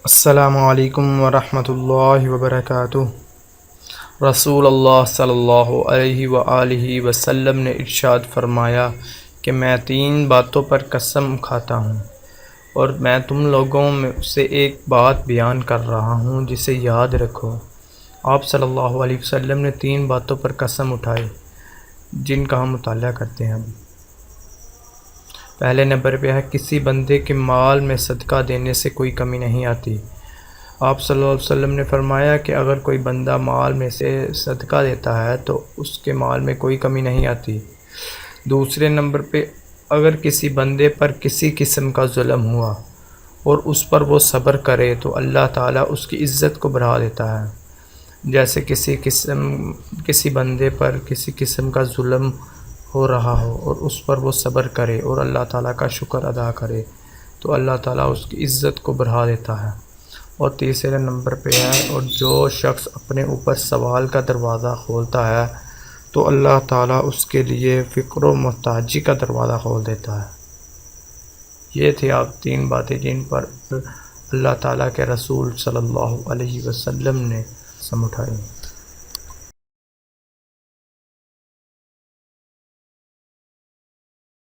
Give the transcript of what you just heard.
السلام علیکم ورحمۃ اللہ وبرکاتہ۔ رسول اللہ صلی اللہ علیہ وآلہ وسلم نے ارشاد فرمایا کہ میں 3 باتوں پر قسم کھاتا ہوں اور میں تم لوگوں میں سے ایک بات بیان کر رہا ہوں جسے یاد رکھو۔ آپ صلی اللہ علیہ وسلم نے 3 باتوں پر قسم اٹھائی جن کا ہم مطالعہ کرتے ہیں ابھی۔ پہلے نمبر پہ ہے کسی بندے کے مال میں صدقہ دینے سے کوئی کمی نہیں آتی۔ آپ صلی اللہ علیہ وسلم نے فرمایا کہ اگر کوئی بندہ مال میں سے صدقہ دیتا ہے تو اس کے مال میں کوئی کمی نہیں آتی۔ دوسرے نمبر پہ اگر کسی بندے پر کسی قسم کا ظلم ہوا اور اس پر وہ صبر کرے تو اللہ تعالیٰ اس کی عزت کو بڑھا دیتا ہے۔ جیسے کسی بندے پر کسی قسم کا ظلم ہو رہا ہو اور اس پر وہ صبر کرے اور اللہ تعالیٰ کا شکر ادا کرے تو اللہ تعالیٰ اس کی عزت کو بڑھا دیتا ہے۔ اور تیسرے نمبر پہ ہے اور جو شخص اپنے اوپر سوال کا دروازہ کھولتا ہے تو اللہ تعالیٰ اس کے لیے فقر و محتاجی کا دروازہ کھول دیتا ہے۔ یہ تھی آپ 3 باتیں جن پر اللہ تعالیٰ کے رسول صلی اللہ علیہ وسلم نے قسم اٹھائی۔